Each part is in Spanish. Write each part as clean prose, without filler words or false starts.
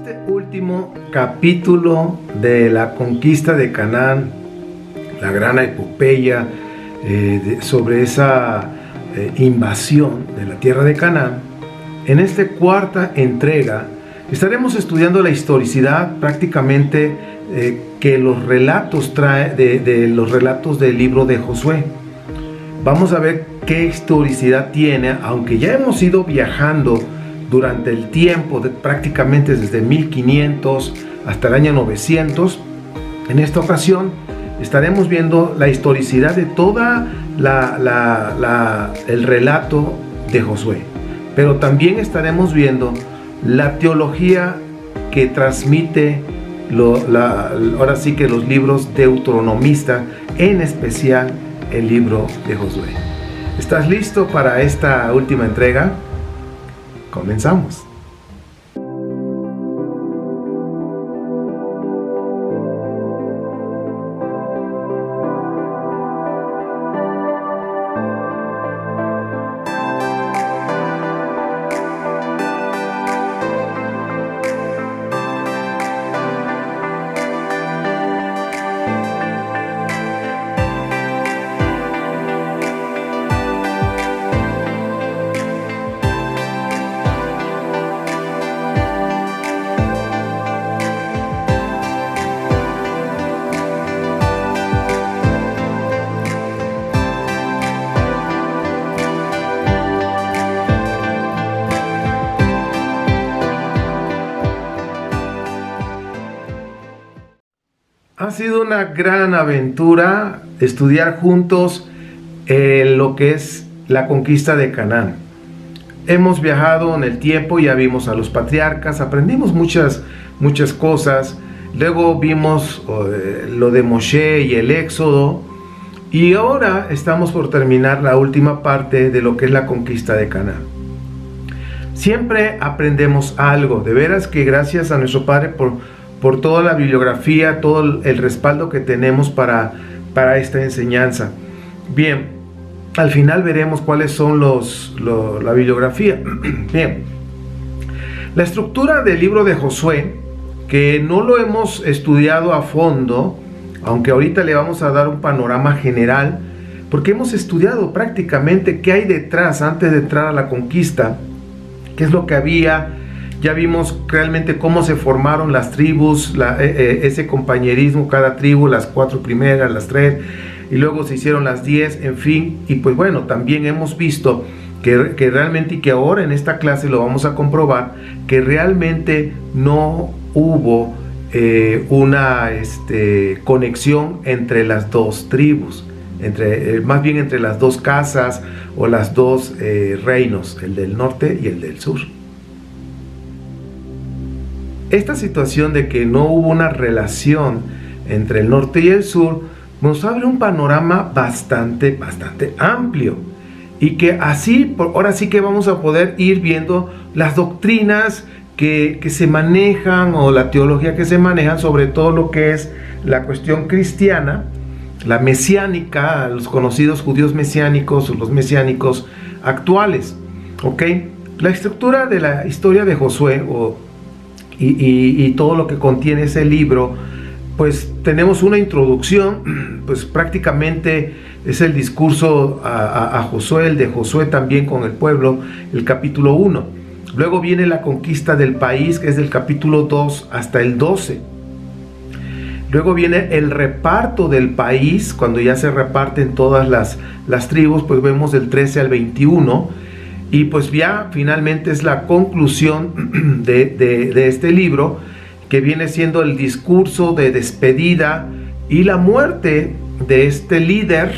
este último capítulo de la conquista de Canaán, la gran epopeya sobre esa invasión de la tierra de Canaán, en esta cuarta entrega estaremos estudiando la historicidad prácticamente que los relatos trae de los relatos del libro de Josué. Vamos a ver qué historicidad tiene, aunque ya hemos ido viajando durante el tiempo, prácticamente desde 1500 hasta el año 900. En esta ocasión estaremos viendo la historicidad de toda el relato de Josué, pero también estaremos viendo la teología que transmite ahora sí que los libros deuteronomistas, en especial el libro de Josué. ¿Estás listo para esta última entrega? Comenzamos. Ha sido una gran aventura estudiar juntos lo que es la conquista de Canaán. Hemos viajado en el tiempo, ya vimos a los patriarcas, aprendimos muchas cosas. Luego vimos lo de Moshe y el Éxodo. Y ahora estamos por terminar la última parte de lo que es la conquista de Canaán. Siempre aprendemos algo. De veras que gracias a nuestro Padre por toda la bibliografía, todo el respaldo que tenemos para esta enseñanza. Bien, al final veremos cuáles son la bibliografía. Bien, la estructura del libro de Josué, que no lo hemos estudiado a fondo, aunque ahorita le vamos a dar un panorama general, porque hemos estudiado prácticamente qué hay detrás antes de entrar a la conquista, qué es lo que había. Ya vimos realmente cómo se formaron las tribus, ese compañerismo, cada tribu, las 4 primeras, las 3, y luego se hicieron las 10, en fin. Y pues bueno, también hemos visto que realmente, y que ahora en esta clase lo vamos a comprobar, que realmente no hubo una conexión entre las dos tribus, más bien entre las dos casas o las dos reinos, el del norte y el del sur. Esta situación de que no hubo una relación entre el norte y el sur nos abre un panorama bastante amplio, y que así, ahora sí que vamos a poder ir viendo las doctrinas que se manejan, o la teología que se maneja sobre todo lo que es la cuestión cristiana, la mesiánica, los conocidos judíos mesiánicos o los mesiánicos actuales. ¿Ok? La estructura de la historia de Josué y todo lo que contiene ese libro, pues tenemos una introducción, pues prácticamente es el discurso a Josué, el de Josué también con el pueblo, el capítulo 1. Luego viene la conquista del país, que es del capítulo 2 hasta el 12. Luego viene el reparto del país, cuando ya se reparten todas las tribus, pues vemos del 13 al 21. Y pues ya finalmente es la conclusión de este libro, que viene siendo el discurso de despedida y la muerte de este líder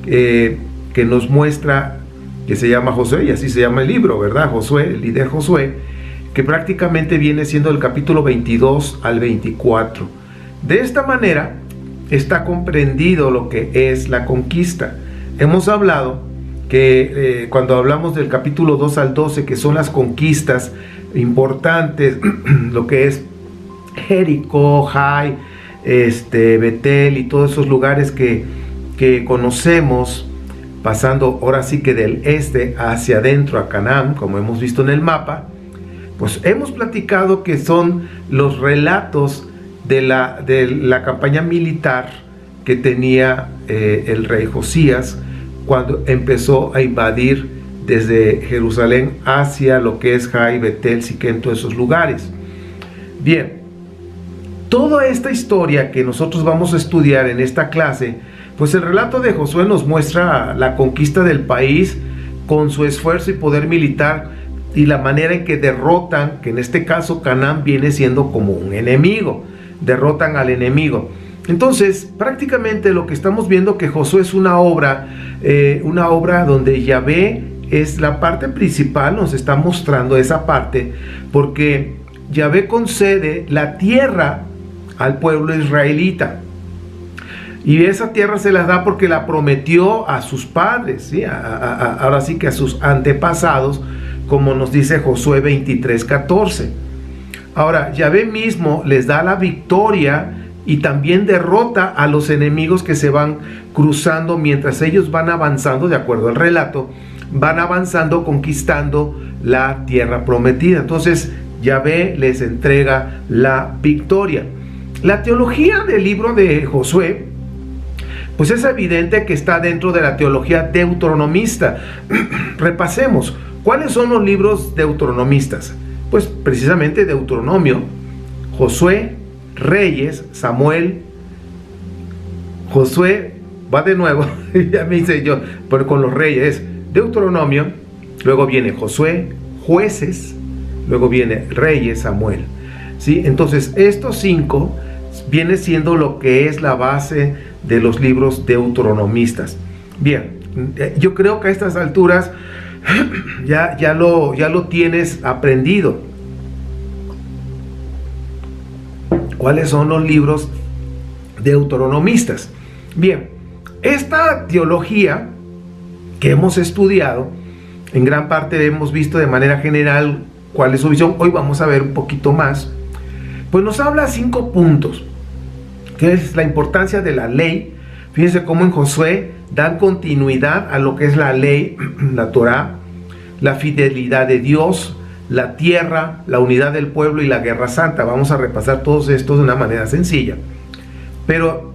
que nos muestra, que se llama Josué, y así se llama el libro, ¿verdad? Josué, el líder Josué, que prácticamente viene siendo el capítulo 22 al 24. De esta manera está comprendido lo que es la conquista. Hemos hablado que cuando hablamos del capítulo 2 al 12, que son las conquistas importantes, lo que es Jericó, Jai, Betel y todos esos lugares que conocemos, pasando ahora sí que del este hacia adentro a Canaán, como hemos visto en el mapa, Pues hemos platicado que son los relatos de la campaña militar que tenía el rey Josías cuando empezó a invadir desde Jerusalén hacia lo que es Jai, Betel, Siquem, todos esos lugares. Bien, toda esta historia que nosotros vamos a estudiar en esta clase, pues el relato de Josué nos muestra la conquista del país con su esfuerzo y poder militar y la manera en que derrotan, que en este caso Canaán viene siendo como un enemigo, derrotan al enemigo. Entonces, prácticamente lo que estamos viendo que Josué es una obra donde Yahvé es la parte principal, nos está mostrando esa parte, porque Yahvé concede la tierra al pueblo israelita. Y esa tierra se las da porque la prometió a sus padres, ¿sí? Ahora sí que a sus antepasados, como nos dice Josué 23:14. Ahora, Yahvé mismo les da la victoria y también derrota a los enemigos que se van cruzando mientras ellos van avanzando, de acuerdo al relato, van avanzando, conquistando la tierra prometida. Entonces, Yahvé les entrega la victoria. La teología del libro de Josué, pues es evidente que está dentro de la teología deuteronomista. Repasemos, ¿cuáles son los libros deuteronomistas? Pues precisamente Deuteronomio, Josué, Reyes, Samuel, Josué, va de nuevo, ya me hice yo, pero con los reyes, Deuteronomio, luego viene Josué, Jueces, luego viene Reyes, Samuel, ¿sí? Entonces estos 5 viene siendo lo que es la base de los libros deuteronomistas. Bien, yo creo que a estas alturas ya lo tienes aprendido. ¿Cuáles son los libros deuteronomistas? Bien, esta teología que hemos estudiado, en gran parte hemos visto de manera general cuál es su visión. Hoy vamos a ver un poquito más. Pues nos habla 5 puntos, que es la importancia de la ley. Fíjense cómo en Josué dan continuidad a lo que es la ley, la Torá, la fidelidad de Dios, la tierra, la unidad del pueblo y la guerra santa. Vamos a repasar todos estos de una manera sencilla, pero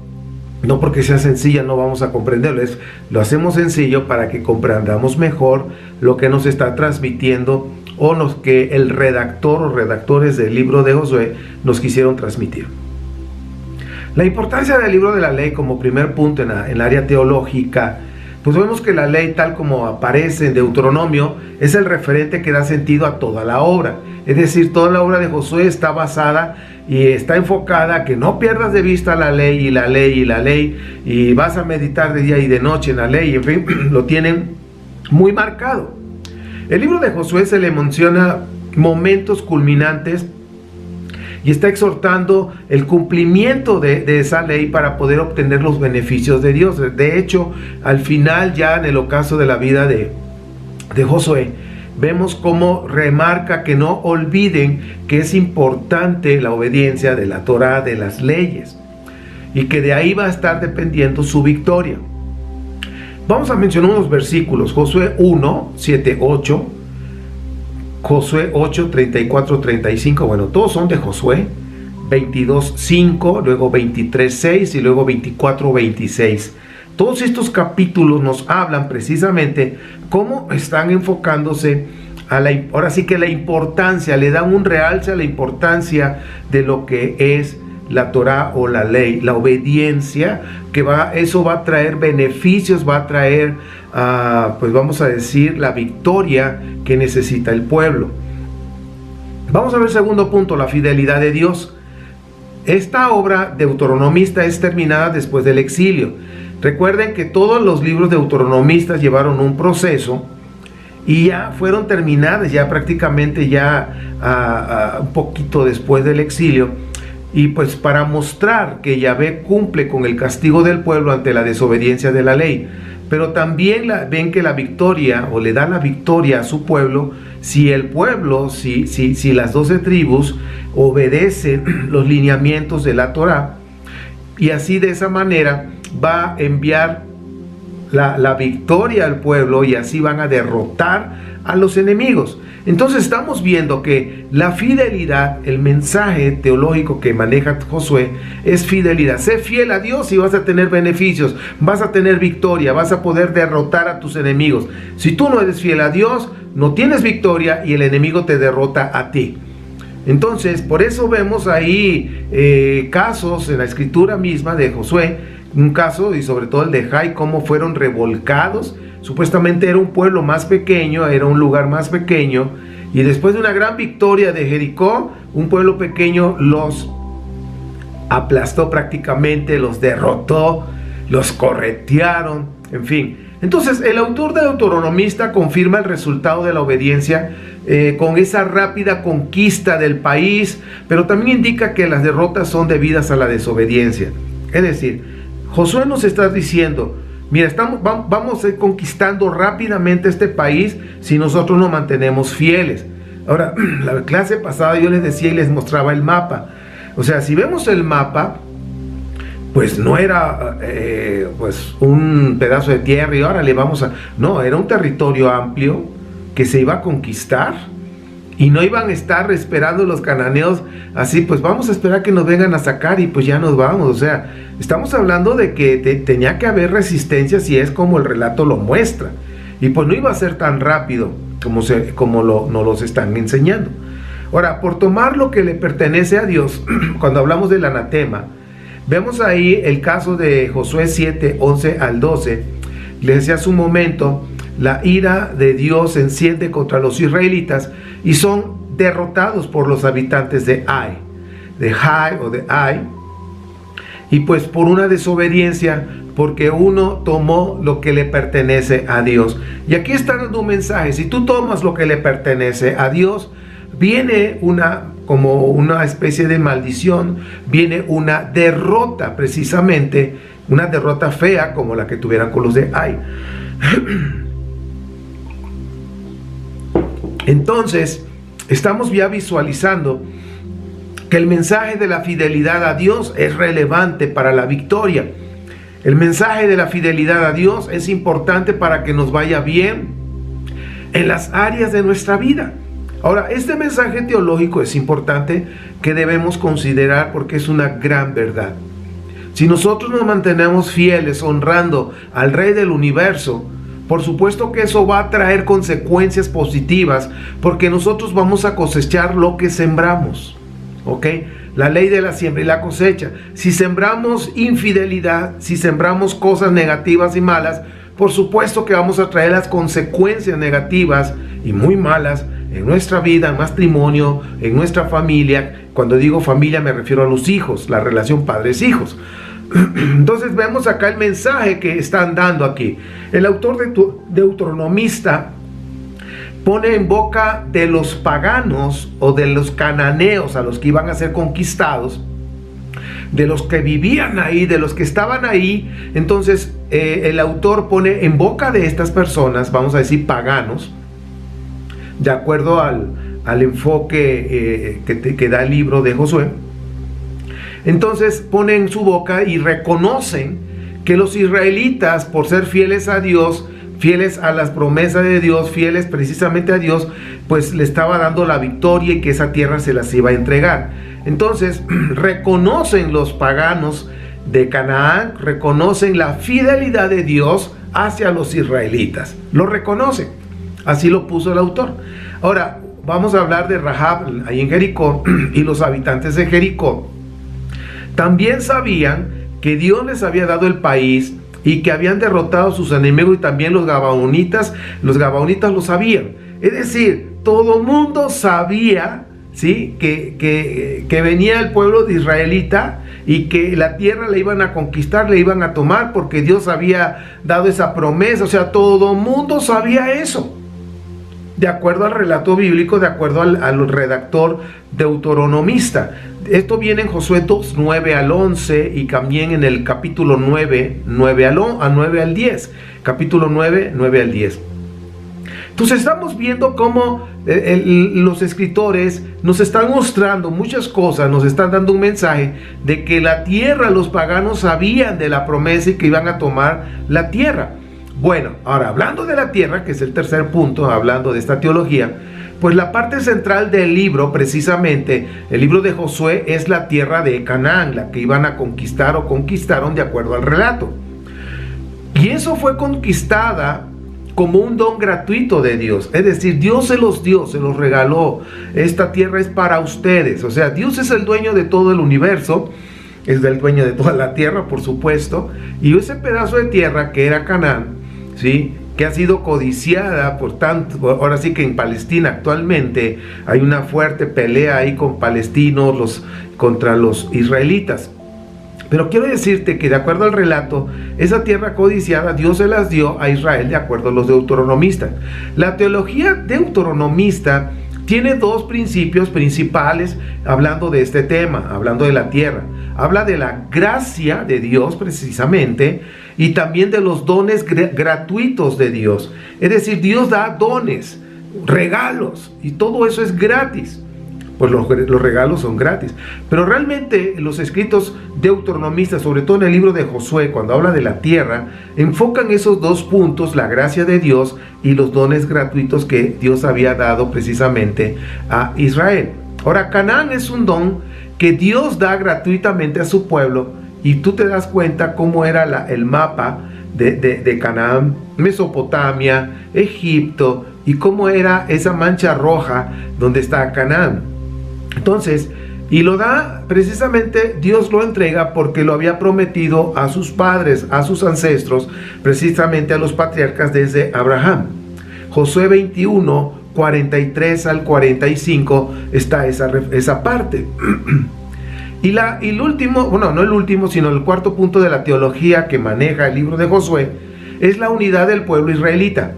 no porque sea sencilla no vamos a comprenderlo. Lo hacemos sencillo para que comprendamos mejor lo que nos está transmitiendo o que el redactor o redactores del libro de Josué nos quisieron transmitir. La importancia del libro de la ley como primer punto en el área teológica, pues vemos que la ley tal como aparece en Deuteronomio es el referente que da sentido a toda la obra. Es decir, toda la obra de Josué está basada y está enfocada a que no pierdas de vista la ley y la ley y la ley, y vas a meditar de día y de noche en la ley, en fin, lo tienen muy marcado. El libro de Josué se le menciona momentos culminantes y está exhortando el cumplimiento de esa ley para poder obtener los beneficios de Dios. De hecho, al final, ya en el ocaso de la vida de Josué, vemos cómo remarca que no olviden que es importante la obediencia de la Torá, de las leyes, y que de ahí va a estar dependiendo su victoria. Vamos a mencionar unos versículos. Josué 1, 7, 8. Josué 8, 34, 35, bueno, todos son de Josué. 22, 5, luego 23, 6 y luego 24, 26. Todos estos capítulos nos hablan precisamente cómo están enfocándose ahora sí que la importancia, le dan un realce a la importancia de lo que es la Torá o la ley, la obediencia, eso va a traer beneficios, va a traer, pues vamos a decir, la victoria que necesita el pueblo. Vamos a ver el segundo punto, la fidelidad de Dios. Esta obra deuteronomista es terminada después del exilio. Recuerden que todos los libros deuteronomistas llevaron un proceso y ya fueron terminadas, ya prácticamente un poquito después del exilio. Y pues para mostrar que Yahvé cumple con el castigo del pueblo ante la desobediencia de la ley, pero también ven que la victoria, o le da la victoria a su pueblo, si el pueblo, si las 12 tribus obedecen los lineamientos de la Torá, y así de esa manera va a enviar la victoria al pueblo, y así van a derrotar a los enemigos. Entonces estamos viendo que la fidelidad, el mensaje teológico que maneja Josué es fidelidad. Sé fiel a Dios y vas a tener beneficios, vas a tener victoria, vas a poder derrotar a tus enemigos. Si tú no eres fiel a Dios, no tienes victoria y el enemigo te derrota a ti. Entonces, por eso vemos ahí casos en la escritura misma de Josué, un caso y sobre todo el de Jai, cómo fueron revolcados. Supuestamente era un pueblo más pequeño, era un lugar más pequeño, y después de una gran victoria de Jericó, un pueblo pequeño los aplastó prácticamente, los derrotó, los corretearon, en fin. Entonces el autor de Deuteronomista confirma el resultado de la obediencia con esa rápida conquista del país, pero también indica que las derrotas son debidas a la desobediencia. Es decir, Josué nos está diciendo: mira, vamos a ir conquistando rápidamente este país si nosotros nos mantenemos fieles. Ahora, la clase pasada yo les decía y les mostraba el mapa. O sea, si vemos el mapa, pues no era pues un pedazo de tierra y ahora le vamos a... No, era un territorio amplio que se iba a conquistar y no iban a estar esperando los cananeos así, pues vamos a esperar que nos vengan a sacar y pues ya nos vamos. O sea, estamos hablando de que tenía que haber resistencia, si es como el relato lo muestra, y pues no iba a ser tan rápido como nos los están enseñando. Ahora, por tomar lo que le pertenece a Dios, cuando hablamos del anatema, vemos ahí el caso de Josué 7, 11 al 12. Les decía hace un momento, la ira de Dios se enciende contra los israelitas y son derrotados por los habitantes de Ai, de Jai o de Ai, y pues por una desobediencia, porque uno tomó lo que le pertenece a Dios. Y aquí está dando un mensaje: si tú tomas lo que le pertenece a Dios, viene como una especie de maldición, viene una derrota, precisamente una derrota fea como la que tuvieran con los de Ai. Entonces, estamos ya visualizando que el mensaje de la fidelidad a Dios es relevante para la victoria. El mensaje de la fidelidad a Dios es importante para que nos vaya bien en las áreas de nuestra vida. Ahora, este mensaje teológico es importante que debemos considerar porque es una gran verdad. Si nosotros nos mantenemos fieles honrando al Rey del Universo, por supuesto que eso va a traer consecuencias positivas, porque nosotros vamos a cosechar lo que sembramos. ¿Ok? La ley de la siembra y la cosecha. Si sembramos infidelidad, si sembramos cosas negativas y malas, por supuesto que vamos a traer las consecuencias negativas y muy malas en nuestra vida, en matrimonio, en nuestra familia. Cuando digo familia me refiero a los hijos, la relación padres-hijos. Entonces vemos acá el mensaje que están dando aquí. El autor de Deuteronomista pone en boca de los paganos o de los cananeos a los que iban a ser conquistados, de los que vivían ahí, de los que estaban ahí. Entonces el autor pone en boca de estas personas, vamos a decir paganos, de acuerdo al enfoque que da el libro de Josué. Entonces pone en su boca y reconocen que los israelitas, por ser fieles a Dios, fieles a las promesas de Dios, fieles precisamente a Dios, pues le estaba dando la victoria y que esa tierra se las iba a entregar. Entonces reconocen los paganos de Canaán, reconocen la fidelidad de Dios hacia los israelitas, lo reconocen, así lo puso el autor. Ahora vamos a hablar de Rahab ahí en Jericó, y los habitantes de Jericó también sabían que Dios les había dado el país y que habían derrotado a sus enemigos, y también los gabaonitas lo sabían. Es decir, todo mundo sabía, ¿sí?, que venía el pueblo de israelita y que la tierra la iban a conquistar, la iban a tomar, porque Dios había dado esa promesa. O sea, todo mundo sabía eso, de acuerdo al relato bíblico, de acuerdo al redactor deuteronomista. Esto viene en Josué 2, 9 al 11, y también en el capítulo 9, 9 al 10. Capítulo 9, 9 al 10. Entonces estamos viendo cómo los escritores nos están mostrando muchas cosas, nos están dando un mensaje de que la tierra, los paganos sabían de la promesa y que iban a tomar la tierra. Bueno, ahora hablando de la tierra, que es el tercer punto, hablando de esta teología, pues la parte central del libro, precisamente, el libro de Josué, es la tierra de Canaán, la que iban a conquistar o conquistaron de acuerdo al relato. Y eso fue conquistada como un don gratuito de Dios. Es decir, Dios se los dio, se los regaló. Esta tierra es para ustedes. O sea, Dios es el dueño de todo el universo, es el dueño de toda la tierra, por supuesto. Y ese pedazo de tierra que era Canaán, ¿sí?, que ha sido codiciada por tanto, ahora sí que en Palestina actualmente hay una fuerte pelea ahí con palestinos contra los israelitas. Pero quiero decirte que de acuerdo al relato, esa tierra codiciada Dios se las dio a Israel de acuerdo a los deuteronomistas. La teología deuteronomista tiene dos principios principales hablando de este tema, hablando de la tierra. Habla de la gracia de Dios precisamente y también de los dones gratuitos de Dios. Es decir, Dios da dones, regalos y todo eso es gratis. Pues los regalos son gratis. Pero realmente los escritos deuteronomistas, sobre todo en el libro de Josué, cuando habla de la tierra, enfocan esos dos puntos, la gracia de Dios y los dones gratuitos que Dios había dado precisamente a Israel. Ahora, Canaán es un don que Dios da gratuitamente a su pueblo y tú te das cuenta cómo era el mapa de Canaán, Mesopotamia, Egipto y cómo era esa mancha roja donde está Canaán. Entonces, y lo da precisamente, Dios lo entrega porque lo había prometido a sus padres, a sus ancestros, precisamente a los patriarcas desde Abraham. Josué 21, 43 al 45 está esa parte. Y el último, bueno, no el último, sino el cuarto punto de la teología que maneja el libro de Josué es la unidad del pueblo israelita.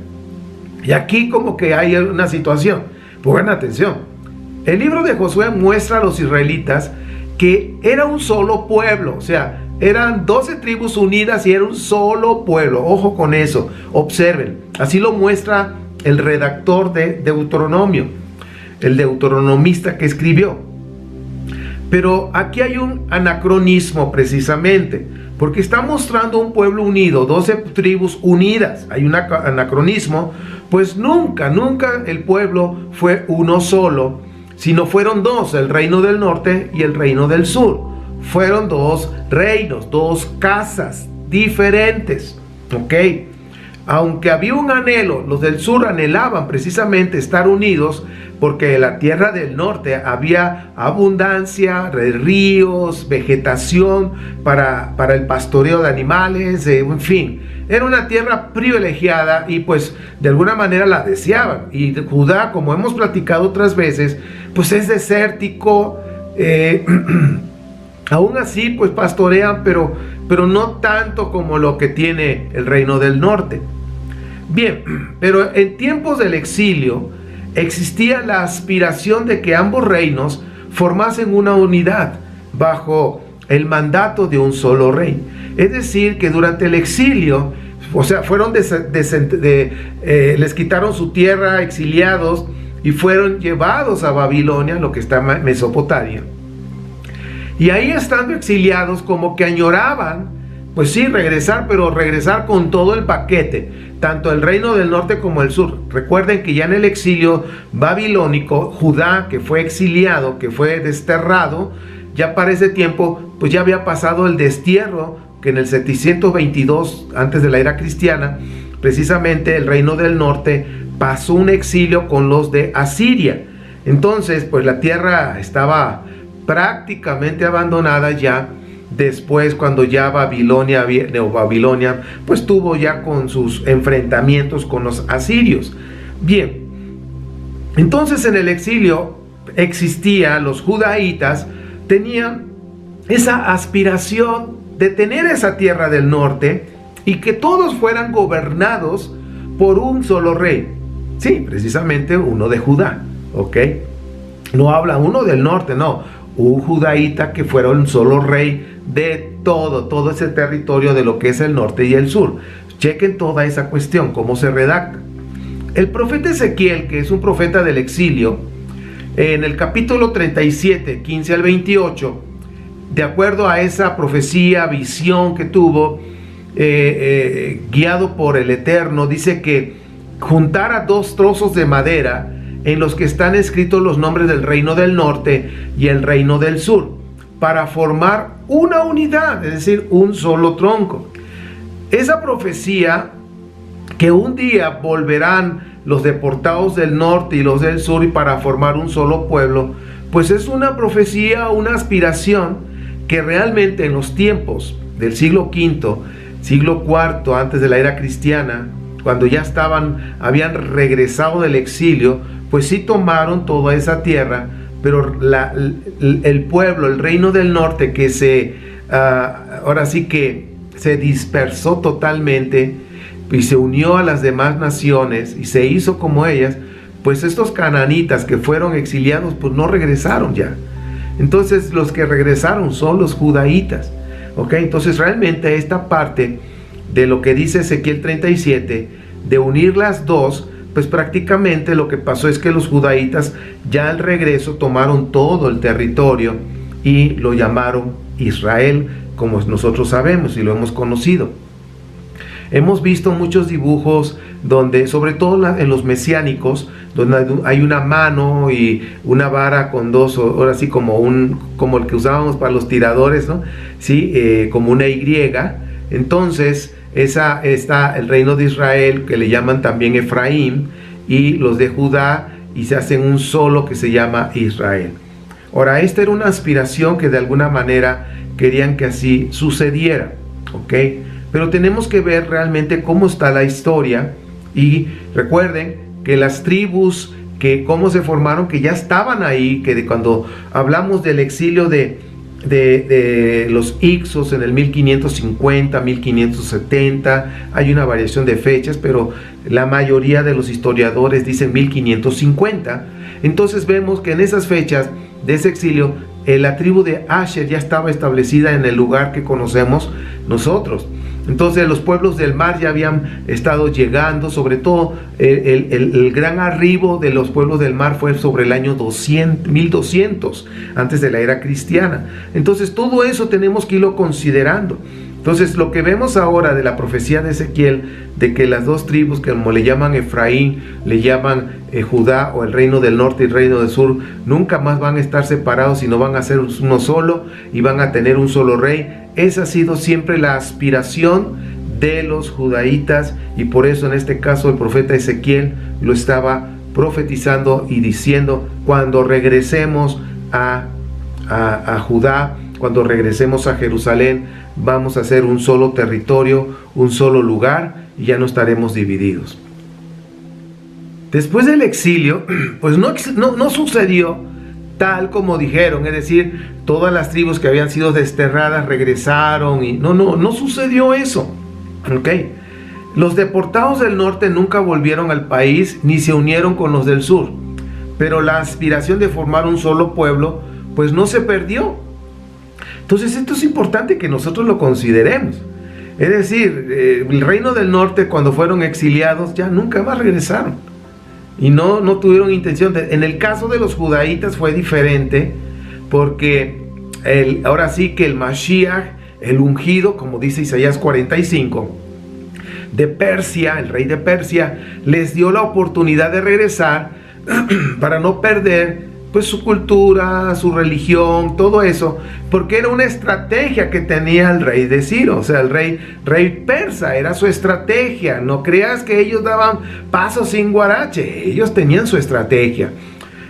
Y aquí como que hay una situación. Pongan atención. El libro de Josué muestra a los israelitas que era un solo pueblo, o sea, eran 12 tribus unidas y era un solo pueblo. Ojo con eso, observen. Así lo muestra el redactor de Deuteronomio, el deuteronomista que escribió. Pero aquí hay un anacronismo precisamente, porque está mostrando un pueblo unido, 12 tribus unidas. Hay un anacronismo, pues nunca el pueblo fue uno solo, sino fueron dos, el reino del norte y el reino del sur. Fueron dos reinos, dos casas diferentes, ¿ok? Aunque había un anhelo, los del sur anhelaban precisamente estar unidos, porque en la tierra del norte había abundancia de ríos, vegetación para el pastoreo de animales, en fin. Era una tierra privilegiada y pues de alguna manera la deseaban. Y Judá, como hemos platicado otras veces, pues es desértico, aún así pues pastorean, pero no tanto como lo que tiene el reino del norte. Bien, pero en tiempos del exilio existía la aspiración de que ambos reinos formasen una unidad bajo el mandato de un solo rey. Es decir, que durante el exilio, o sea, les quitaron su tierra, exiliados, y fueron llevados a Babilonia, lo que está en Mesopotamia. Y ahí, estando exiliados, como que añoraban, pues sí, regresar, pero regresar con todo el paquete, tanto el reino del norte como el sur. Recuerden que ya en el exilio babilónico, Judá, que fue exiliado, que fue desterrado, ya para ese tiempo, pues ya había pasado el destierro, que en el 722, antes de la era cristiana, precisamente el reino del norte pasó un exilio con los de Asiria. Entonces, pues la tierra estaba prácticamente abandonada ya. Después, cuando ya Babilonia, pues tuvo ya con sus enfrentamientos con los asirios. Bien, entonces en el exilio los judaítas tenían esa aspiración de tener esa tierra del norte y que todos fueran gobernados por un solo rey. Sí, precisamente uno de Judá, ¿ok? No habla uno del norte, no. Un judaíta que fuera un solo rey de todo ese territorio de lo que es el norte y el sur. Chequen toda esa cuestión, cómo se redacta. El profeta Ezequiel, que es un profeta del exilio, en el capítulo 37, 15 al 28, de acuerdo a esa profecía, visión que tuvo, guiado por el Eterno, dice que juntara 2 trozos de madera en los que están escritos los nombres del reino del norte y el reino del sur, para formar una unidad, es decir, un solo tronco. Esa profecía que un día volverán los deportados del norte y los del sur y para formar un solo pueblo, pues es una profecía, una aspiración que realmente en los tiempos del siglo V, siglo IV, antes de la era cristiana, cuando ya habían regresado del exilio, pues sí tomaron toda esa tierra, pero el pueblo, el reino del norte, que ahora sí que se dispersó totalmente y se unió a las demás naciones y se hizo como ellas, pues estos cananitas que fueron exiliados, pues no regresaron ya. Entonces los que regresaron son los judaítas. ¿Ok? Entonces realmente esta parte de lo que dice Ezequiel 37, de unir las dos, pues prácticamente lo que pasó es que los judaítas ya al regreso tomaron todo el territorio y lo llamaron Israel, como nosotros sabemos y lo hemos conocido. Hemos visto muchos dibujos donde, sobre todo en los mesiánicos, donde hay una mano y una vara con dos, ahora sí como el que usábamos para los tiradores, ¿no? Sí, como una Y. Entonces, esa está el reino de Israel, que le llaman también Efraín, y los de Judá, y se hacen un solo que se llama Israel. Ahora, esta era una aspiración que de alguna manera querían que así sucediera, ¿ok? Pero tenemos que ver realmente cómo está la historia, y recuerden que las tribus, que cómo se formaron, que ya estaban ahí, que cuando hablamos del exilio de los Ixos en el 1550, 1570, hay una variación de fechas, pero la mayoría de los historiadores dicen 1550. Entonces vemos que en esas fechas de ese exilio, la tribu de Asher ya estaba establecida en el lugar que conocemos nosotros. Entonces los pueblos del mar ya habían estado llegando, sobre todo el gran arribo de los pueblos del mar fue sobre el año 1200, antes de la era cristiana. Entonces todo eso tenemos que irlo considerando. Entonces lo que vemos ahora de la profecía de Ezequiel, de que las dos tribus, que como le llaman Efraín, le llaman Judá, o el reino del norte y el reino del sur, nunca más van a estar separados, sino van a ser uno solo y van a tener un solo rey. Esa ha sido siempre la aspiración de los judaítas, y por eso en este caso el profeta Ezequiel lo estaba profetizando y diciendo: cuando regresemos a Judá, cuando regresemos a Jerusalén, vamos a hacer un solo territorio, un solo lugar, y ya no estaremos divididos. Después del exilio, pues no sucedió tal como dijeron, es decir, todas las tribus que habían sido desterradas regresaron, y no sucedió eso. ¿Ok? Los deportados del norte nunca volvieron al país ni se unieron con los del sur, pero la aspiración de formar un solo pueblo pues no se perdió. Entonces esto es importante que nosotros lo consideremos. Es decir, el reino del norte, cuando fueron exiliados, ya nunca más regresaron y no tuvieron intención en el caso de los judaítas fue diferente, porque ahora sí que el Mashiach, el ungido, como dice Isaías 45, de Persia, el rey de Persia, les dio la oportunidad de regresar para no perder pues su cultura, su religión, todo eso, porque era una estrategia que tenía el rey de Ciro, o sea, el rey persa, era su estrategia. No creas que ellos daban pasos sin guarache, ellos tenían su estrategia.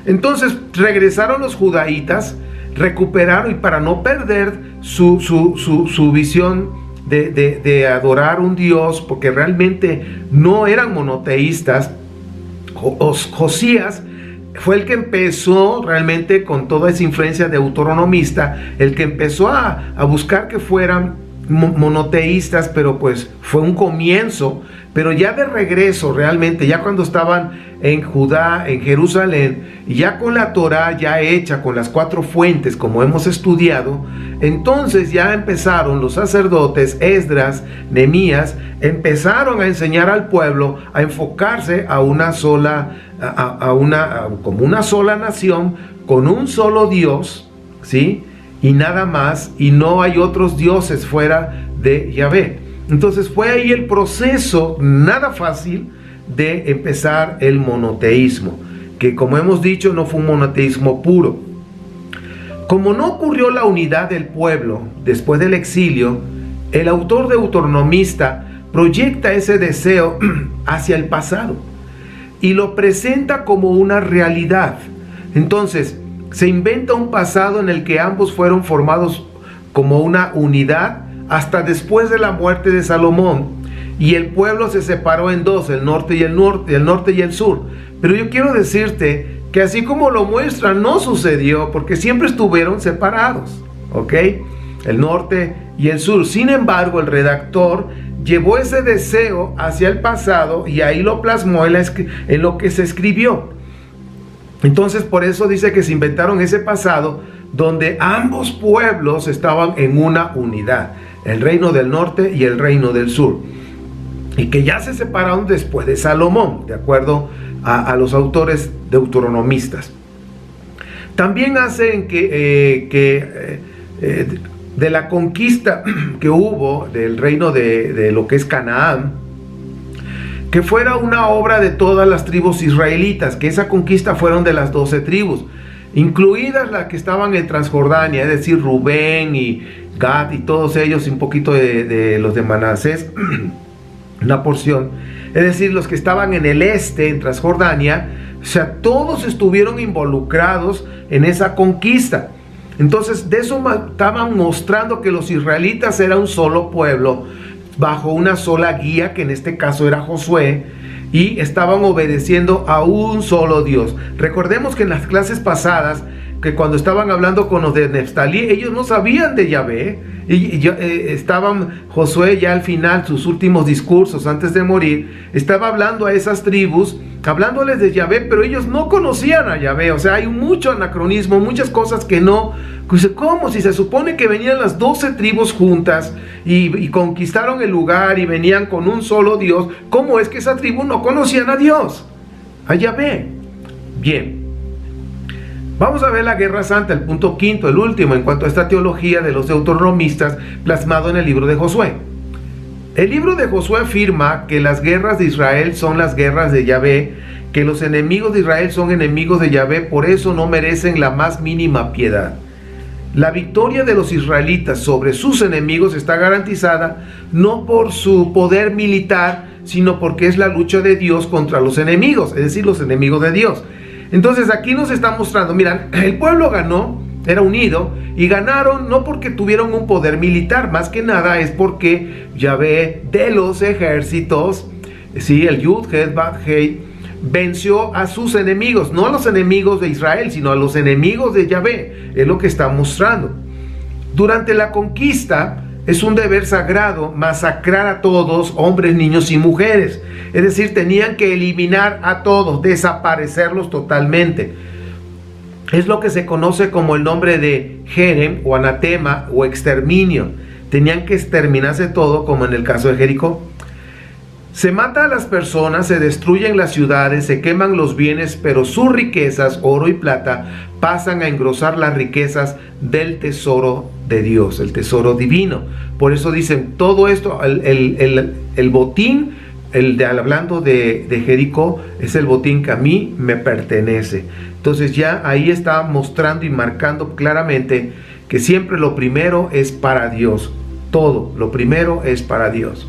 Entonces regresaron los judaítas, recuperaron, y para no perder su visión de adorar un Dios, porque realmente no eran monoteístas, Josías fue el que empezó realmente con toda esa influencia deuteronomista, el que empezó a buscar que fueran monoteístas, pero pues fue un comienzo. Pero ya de regreso realmente, ya cuando estaban en Judá, en Jerusalén, y ya con la Torá ya hecha, con las 4 fuentes como hemos estudiado, entonces ya empezaron los sacerdotes, Esdras, Nehemías, empezaron a enseñar al pueblo a enfocarse a una sola, como una sola nación, con un solo Dios, ¿sí? Y nada más, y no hay otros dioses fuera de Yahvé. Entonces fue ahí el proceso, nada fácil, de empezar el monoteísmo. que como hemos dicho no fue un monoteísmo puro. Como no ocurrió la unidad del pueblo después del exilio, el autor deuteronomista proyecta ese deseo hacia el pasado y lo presenta como una realidad. Entonces, se inventa un pasado en el que ambos fueron formados como una unidad hasta después de la muerte de Salomón, y el pueblo se separó en dos, el norte y el sur. Pero yo quiero decirte que así como lo muestra, no sucedió, porque siempre estuvieron separados, ¿ok? El norte y el sur. Sin embargo, el redactor llevó ese deseo hacia el pasado y ahí lo plasmó en lo que se escribió. Entonces, por eso dice que se inventaron ese pasado donde ambos pueblos estaban en una unidad, el reino del norte y el reino del sur, y que ya se separaron después de Salomón, de acuerdo a los autores deuteronomistas. También hacen que de la conquista que hubo del reino de lo que es Canaán, que fuera una obra de todas las tribus israelitas, que esa conquista fueron de las 12 tribus, incluidas las que estaban en Transjordania, es decir, Rubén y Gad y todos ellos, y un poquito de los de Manasés, una porción, es decir, los que estaban en el este, en Transjordania. O sea, todos estuvieron involucrados en esa conquista. Entonces, de eso estaban mostrando que los israelitas eran un solo pueblo, bajo una sola guía, que en este caso era Josué, y estaban obedeciendo a un solo Dios. Recordemos que en las clases pasadas, que cuando estaban hablando con los de Neftalí, ellos no sabían de Yahvé, y estaban Josué ya al final, sus últimos discursos antes de morir, estaba hablando a esas tribus, hablándoles de Yahvé, pero ellos no conocían a Yahvé. O sea, hay mucho anacronismo, muchas cosas que no. ¿Cómo? Si se supone que venían las 12 tribus juntas y conquistaron el lugar y venían con un solo Dios, ¿cómo es que esa tribu no conocían a Dios, a Yahvé? Bien, vamos a ver la Guerra Santa, el punto quinto, el último en cuanto a esta teología de los deuteronomistas plasmado en el libro de Josué. El libro de Josué afirma que las guerras de Israel son las guerras de Yahvé, que los enemigos de Israel son enemigos de Yahvé, por eso no merecen la más mínima piedad. La victoria de los israelitas sobre sus enemigos está garantizada no por su poder militar, sino porque es la lucha de Dios contra los enemigos, es decir, los enemigos de Dios. Entonces aquí nos está mostrando, miran, el pueblo ganó, era unido, y ganaron no porque tuvieron un poder militar, más que nada es porque Yahvé de los ejércitos, sí, el Yud, Het, Bat, Hei, venció a sus enemigos, no a los enemigos de Israel, sino a los enemigos de Yahvé, es lo que está mostrando. Durante la conquista es un deber sagrado masacrar a todos, hombres, niños y mujeres, es decir, tenían que eliminar a todos, desaparecerlos totalmente. Es lo que se conoce como el nombre de Jerem o anatema o exterminio. Tenían que exterminarse todo, como en el caso de Jericó. Se mata a las personas, se destruyen las ciudades, se queman los bienes, pero sus riquezas, oro y plata, pasan a engrosar las riquezas del tesoro de Dios, el tesoro divino. Por eso dicen, todo esto, el botín, hablando de Jericó, es el botín que a mí me pertenece. Entonces ya ahí está mostrando y marcando claramente que siempre lo primero es para Dios. Todo, lo primero es para Dios.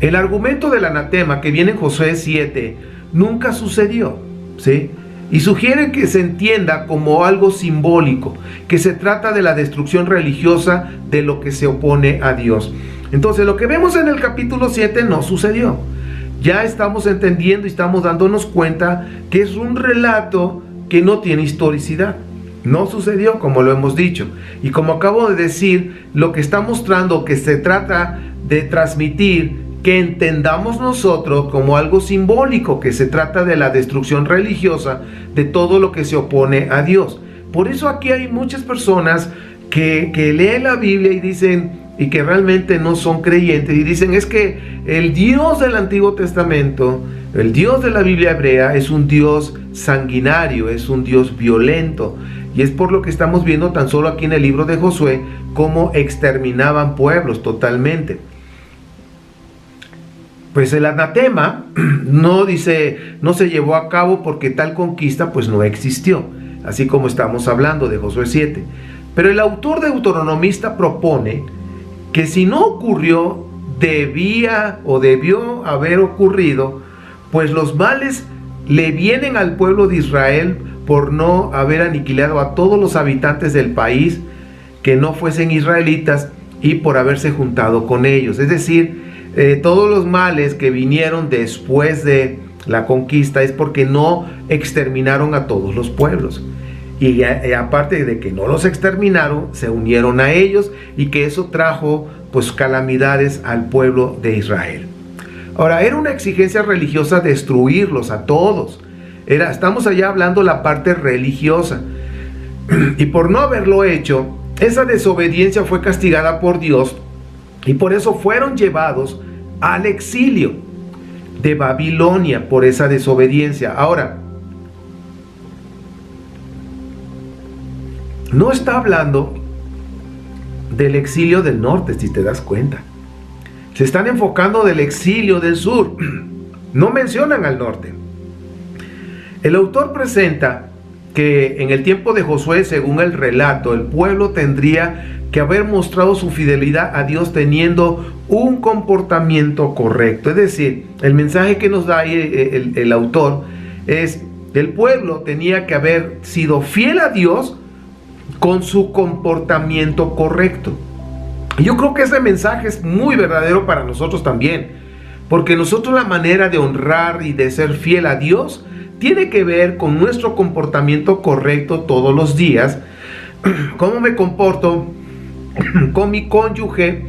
El argumento del anatema que viene en Josué 7 nunca sucedió, ¿sí? Y sugiere que se entienda como algo simbólico, que se trata de la destrucción religiosa de lo que se opone a Dios. Entonces lo que vemos en el capítulo 7 no sucedió. Ya estamos entendiendo y estamos dándonos cuenta que es un relato que no tiene historicidad. No sucedió, como lo hemos dicho. Y como acabo de decir, lo que está mostrando que se trata de transmitir, que entendamos nosotros como algo simbólico, que se trata de la destrucción religiosa de todo lo que se opone a Dios. Por eso aquí hay muchas personas que leen la Biblia y dicen, y que realmente no son creyentes, y dicen, es que el Dios del Antiguo Testamento, el Dios de la Biblia hebrea, es un Dios sanguinario, es un Dios violento. Y es por lo que estamos viendo tan solo aquí en el libro de Josué, cómo exterminaban pueblos totalmente. pues el anatema no se llevó a cabo porque tal conquista pues no existió, así como estamos hablando de Josué 7. Pero el autor deuteronomista propone que si no ocurrió, debió haber ocurrido, pues los males le vienen al pueblo de Israel por no haber aniquilado a todos los habitantes del país que no fuesen israelitas y por haberse juntado con ellos. Es decir, todos los males que vinieron después de la conquista es porque no exterminaron a todos los pueblos. Y aparte de que no los exterminaron, se unieron a ellos y que eso trajo pues calamidades al pueblo de Israel. Ahora, era una exigencia religiosa destruirlos a todos. Estamos allá hablando la parte religiosa. Y por no haberlo hecho, esa desobediencia fue castigada por Dios y por eso fueron llevados al exilio de Babilonia por esa desobediencia. Ahora, no está hablando del exilio del norte, si te das cuenta. Se están enfocando del exilio del sur. No mencionan al norte. El autor presenta que en el tiempo de Josué, según el relato, el pueblo tendría que haber mostrado su fidelidad a Dios teniendo un comportamiento correcto. Es decir, el mensaje que nos da ahí el autor es que el pueblo tenía que haber sido fiel a Dios con su comportamiento correcto. Y yo creo que ese mensaje es muy verdadero para nosotros también, porque nosotros la manera de honrar y de ser fiel a Dios tiene que ver con nuestro comportamiento correcto todos los días. Cómo me comporto con mi cónyuge,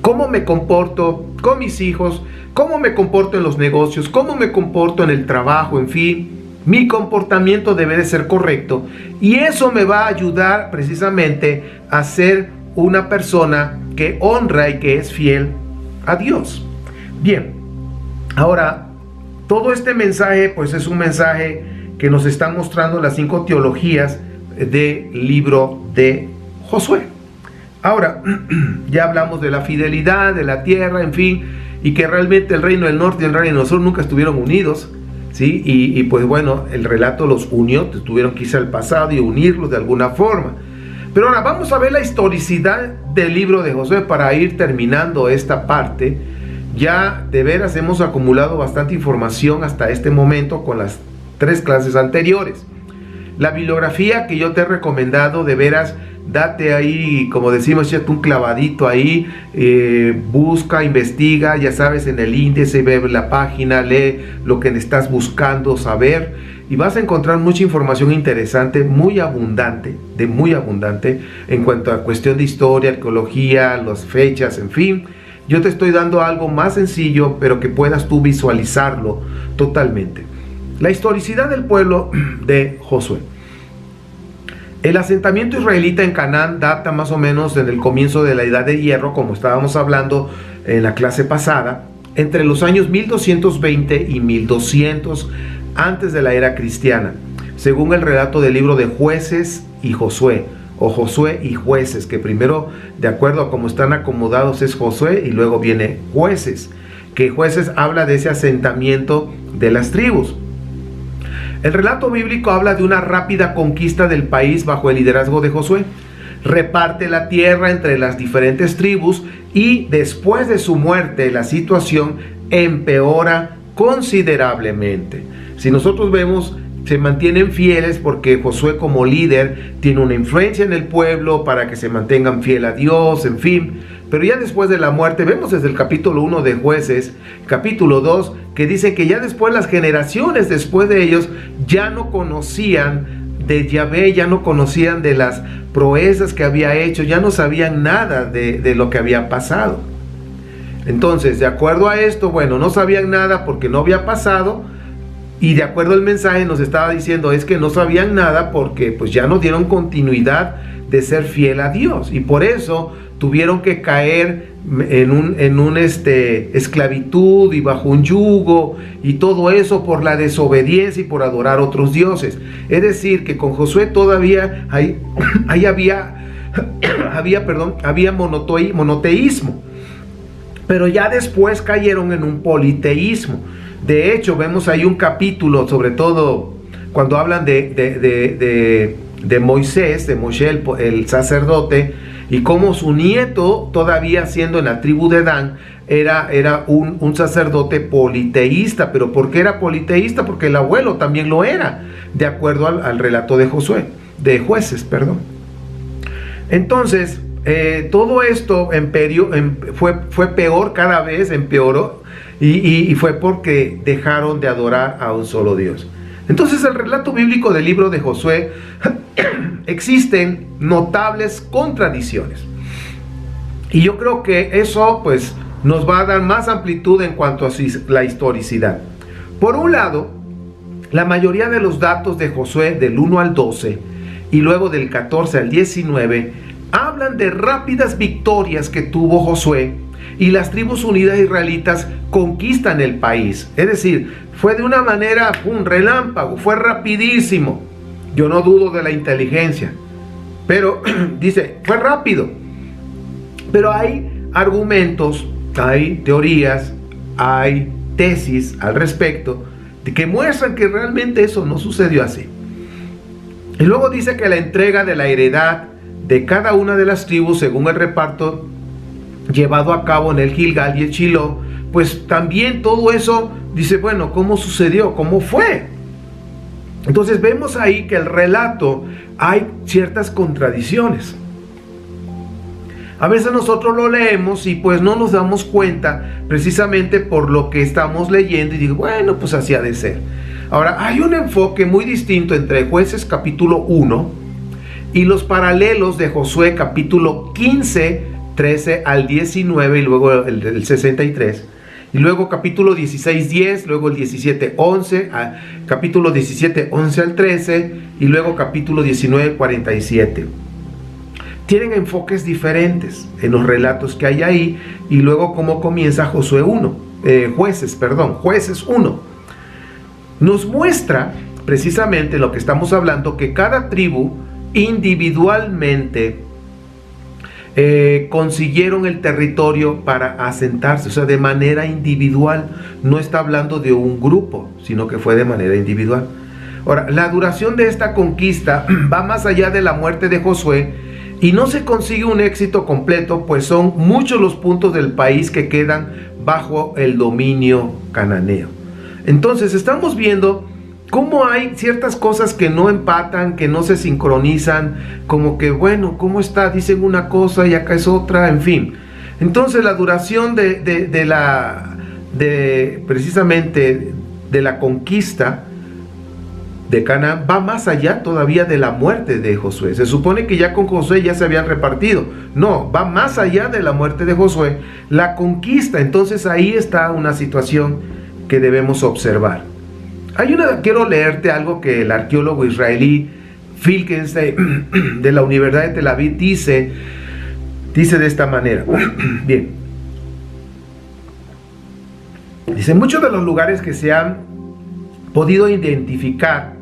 cómo me comporto con mis hijos, cómo me comporto en los negocios, cómo me comporto en el trabajo, en fin. Mi comportamiento debe de ser correcto y eso me va a ayudar precisamente a ser una persona que honra y que es fiel a Dios. Bien, ahora todo este mensaje pues es un mensaje que nos están mostrando las 5 teologías del libro de Josué. Ahora, ya hablamos de la fidelidad, de la tierra, en fin, y que realmente el reino del norte y el reino del sur nunca estuvieron unidos. ¿Sí? Y pues bueno, el relato los unió, tuvieron que irse al pasado y unirlos de alguna forma. Pero ahora vamos a ver la historicidad del libro de Josué para ir terminando esta parte. Ya de veras hemos acumulado bastante información hasta este momento con las 3 clases anteriores. La bibliografía que yo te he recomendado, de veras, date ahí, como decimos, échate un clavadito ahí, busca, investiga, ya sabes, en el índice, ve la página, lee lo que estás buscando saber y vas a encontrar mucha información interesante, muy abundante en cuanto a cuestión de historia, arqueología, las fechas, en fin. Yo te estoy dando algo más sencillo, pero que puedas tú visualizarlo totalmente. La historicidad del pueblo de Josué. El asentamiento israelita en Canaán data más o menos en el comienzo de la Edad de Hierro, como estábamos hablando en la clase pasada, entre los años 1220 y 1200 antes de la era cristiana, según el relato del libro de Jueces y Josué, o Josué y Jueces, que primero, de acuerdo a cómo están acomodados, es Josué y luego viene Jueces, que Jueces habla de ese asentamiento de las tribus. El relato bíblico habla de una rápida conquista del país bajo el liderazgo de Josué. Reparte la tierra entre las diferentes tribus y después de su muerte la situación empeora considerablemente. Si nosotros vemos, se mantienen fieles porque Josué como líder tiene una influencia en el pueblo para que se mantengan fiel a Dios, en fin. Pero ya después de la muerte, vemos desde el capítulo 1 de Jueces, capítulo 2, que dice que ya después las generaciones después de ellos ya no conocían de Yahvé, ya no conocían de las proezas que había hecho, ya no sabían nada de lo que había pasado. Entonces, de acuerdo a esto, bueno, no sabían nada porque no había pasado, y de acuerdo al mensaje nos estaba diciendo es que no sabían nada porque pues ya no dieron continuidad de ser fiel a Dios, y por eso tuvieron que caer en un esclavitud y bajo un yugo y todo eso por la desobediencia y por adorar otros dioses. Es decir, que con Josué todavía había monoteísmo. pero ya después cayeron en un politeísmo. De hecho, vemos ahí un capítulo, sobre todo cuando hablan de Moisés, de Moshe el sacerdote, y cómo su nieto, todavía siendo en la tribu de Dan, era un sacerdote politeísta. ¿Pero por qué era politeísta? Porque el abuelo también lo era, de acuerdo al relato de Jueces, perdón. Entonces, todo esto fue peor, cada vez empeoró, y fue porque dejaron de adorar a un solo Dios. Entonces, el relato bíblico del libro de Josué existen notables contradicciones, y yo creo que eso pues nos va a dar más amplitud en cuanto a la historicidad. Por un lado, la mayoría de los datos de Josué del 1 al 12 y luego del 14 al 19 hablan de rápidas victorias que tuvo Josué, y las tribus unidas israelitas conquistan el país. Es decir, fue de una manera, un relámpago, fue rapidísimo. Yo no dudo de la inteligencia, pero dice, fue rápido. Pero hay argumentos, hay teorías, hay tesis al respecto que muestran que realmente eso no sucedió así. Y luego dice que la entrega de la heredad de cada una de las tribus según el reparto llevado a cabo en el Gilgal y el Shiloh, pues también todo eso dice, bueno, ¿cómo sucedió? ¿Cómo fue? Entonces vemos ahí que el relato hay ciertas contradicciones. A veces nosotros lo leemos y pues no nos damos cuenta precisamente por lo que estamos leyendo, y digo, bueno, pues así ha de ser. Ahora, hay un enfoque muy distinto entre Jueces capítulo 1 y los paralelos de Josué capítulo 15, 13 al 19 y luego el 63. Y luego capítulo 16, 10, luego el 17, 11, capítulo 17, 11 al 13, y luego capítulo 19, 47. Tienen enfoques diferentes en los relatos que hay ahí, y luego cómo comienza Josué 1, Jueces 1. Nos muestra precisamente lo que estamos hablando, que cada tribu individualmente consiguieron el territorio para asentarse, o sea, de manera individual. No está hablando de un grupo, sino que fue de manera individual. Ahora, la duración de esta conquista va más allá de la muerte de Josué, y no se consigue un éxito completo, pues son muchos los puntos del país que quedan bajo el dominio cananeo. Entonces estamos viendo cómo hay ciertas cosas que no empatan, que no se sincronizan, como que, bueno, ¿cómo está? Dicen una cosa y acá es otra, en fin. Entonces la duración precisamente de la conquista de Canaán va más allá todavía de la muerte de Josué. Se supone que ya con Josué ya se habían repartido. No, va más allá de la muerte de Josué, la conquista. Entonces ahí está una situación que debemos observar. Quiero leerte algo que el arqueólogo israelí Finkelstein de la Universidad de Tel Aviv dice de esta manera. Bien. Dice, muchos de los lugares que se han podido identificar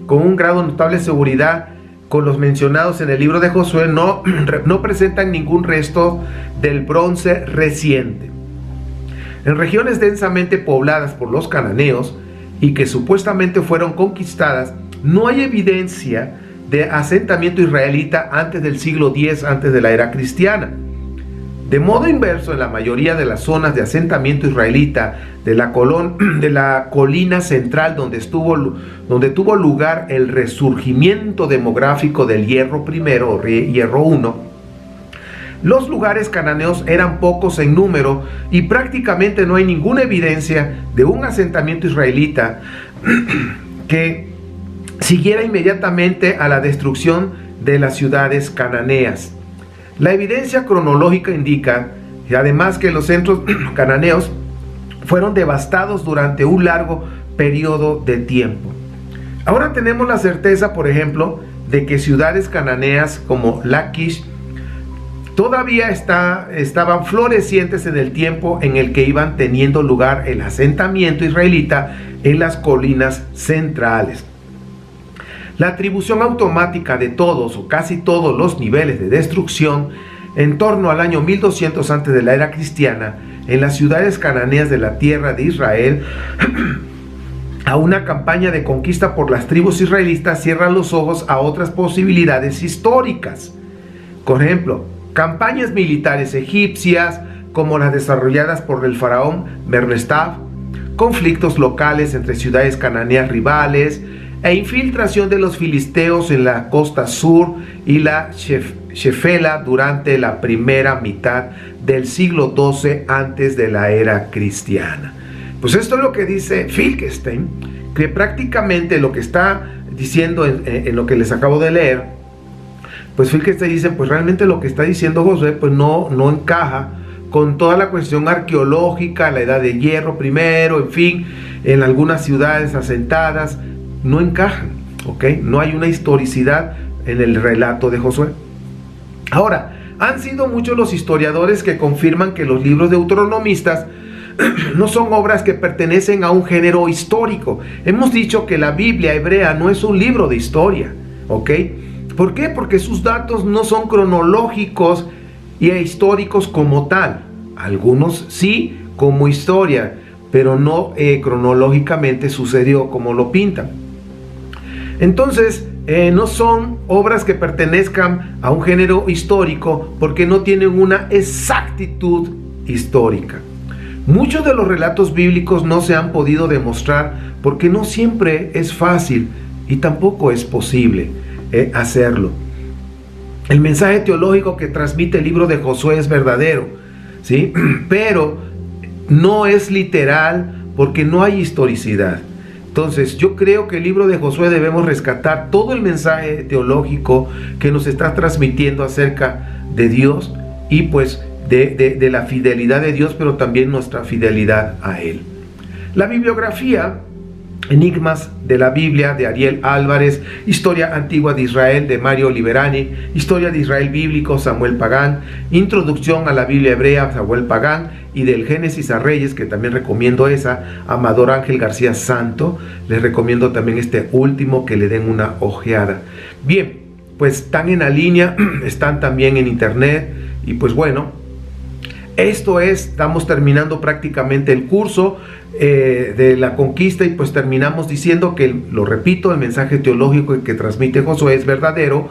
con un grado notable de seguridad con los mencionados en el libro de Josué no presentan ningún resto del bronce reciente. En regiones densamente pobladas por los cananeos y que supuestamente fueron conquistadas, no hay evidencia de asentamiento israelita antes del siglo X, antes de la era cristiana. De modo inverso, en la mayoría de las zonas de asentamiento israelita de la colina central donde tuvo lugar el resurgimiento demográfico del Hierro I o Hierro I, los lugares cananeos eran pocos en número y prácticamente no hay ninguna evidencia de un asentamiento israelita que siguiera inmediatamente a la destrucción de las ciudades cananeas. La evidencia cronológica indica, además, que los centros cananeos fueron devastados durante un largo periodo de tiempo. Ahora tenemos la certeza, por ejemplo, de que ciudades cananeas como Laquish todavía estaban florecientes en el tiempo en el que iban teniendo lugar el asentamiento israelita en las colinas centrales. La atribución automática de todos o casi todos los niveles de destrucción en torno al año 1200 antes de la era cristiana, en las ciudades cananeas de la tierra de Israel, a una campaña de conquista por las tribus israelitas cierran los ojos a otras posibilidades históricas. Por ejemplo, campañas militares egipcias, como las desarrolladas por el faraón Mernestab, conflictos locales entre ciudades cananeas rivales, e infiltración de los filisteos en la costa sur y la Shefela durante la primera mitad del siglo XII antes de la era cristiana. Pues esto es lo que dice Finkelstein, que prácticamente lo que está diciendo en lo que les acabo de leer, pues Finkelstein dice, pues realmente lo que está diciendo Josué pues no encaja con toda la cuestión arqueológica, la edad de hierro primero, en fin, en algunas ciudades asentadas, no encajan, ¿ok? No hay una historicidad en el relato de Josué. Ahora, han sido muchos los historiadores que confirman que los libros deuteronomistas no son obras que pertenecen a un género histórico. Hemos dicho que la Biblia hebrea no es un libro de historia, ¿ok? ¿Por qué? Porque sus datos no son cronológicos y históricos como tal. Algunos sí, como historia, pero no cronológicamente sucedió como lo pintan. Entonces, no son obras que pertenezcan a un género histórico porque no tienen una exactitud histórica. Muchos de los relatos bíblicos no se han podido demostrar porque no siempre es fácil y tampoco es posible hacerlo. El mensaje teológico que transmite el libro de Josué es verdadero, ¿sí? Pero no es literal porque no hay historicidad. Entonces, yo creo que el libro de Josué debemos rescatar todo el mensaje teológico que nos está transmitiendo acerca de Dios y pues de la fidelidad de Dios, pero también nuestra fidelidad a Él. La bibliografía: Enigmas de la Biblia, de Ariel Álvarez; Historia Antigua de Israel, de Mario Liberani; Historia de Israel Bíblico, Samuel Pagán; Introducción a la Biblia Hebrea, Samuel Pagán; y del Génesis a Reyes, que también recomiendo esa, Amador Ángel García Santo. Les recomiendo también este último, que le den una ojeada. Bien, pues están en la línea, están también en internet, y pues bueno, esto es, estamos terminando prácticamente el curso de la conquista, y pues terminamos diciendo que, lo repito, el mensaje teológico que transmite Josué es verdadero,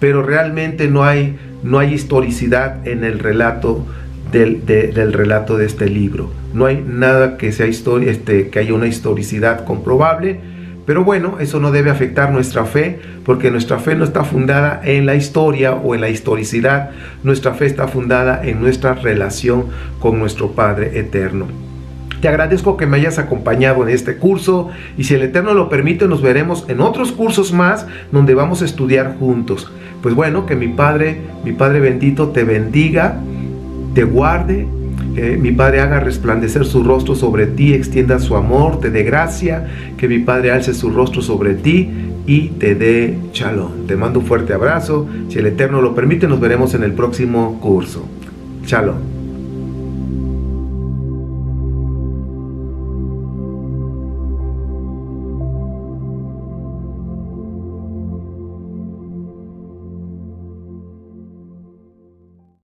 pero realmente no hay historicidad en el relato del relato de este libro. No hay nada que sea que haya una historicidad comprobable. Pero bueno, eso no debe afectar nuestra fe, porque nuestra fe no está fundada en la historia o en la historicidad. Nuestra fe está fundada en nuestra relación con nuestro Padre eterno. Te agradezco que me hayas acompañado en este curso, y si el Eterno lo permite, nos veremos en otros cursos más donde vamos a estudiar juntos. Pues bueno, que mi Padre bendito te bendiga, te guarde, mi Padre haga resplandecer su rostro sobre ti, extienda su amor, te dé gracia, que mi Padre alce su rostro sobre ti y te dé shalom. Te mando un fuerte abrazo. Si el Eterno lo permite, nos veremos en el próximo curso. Shalom.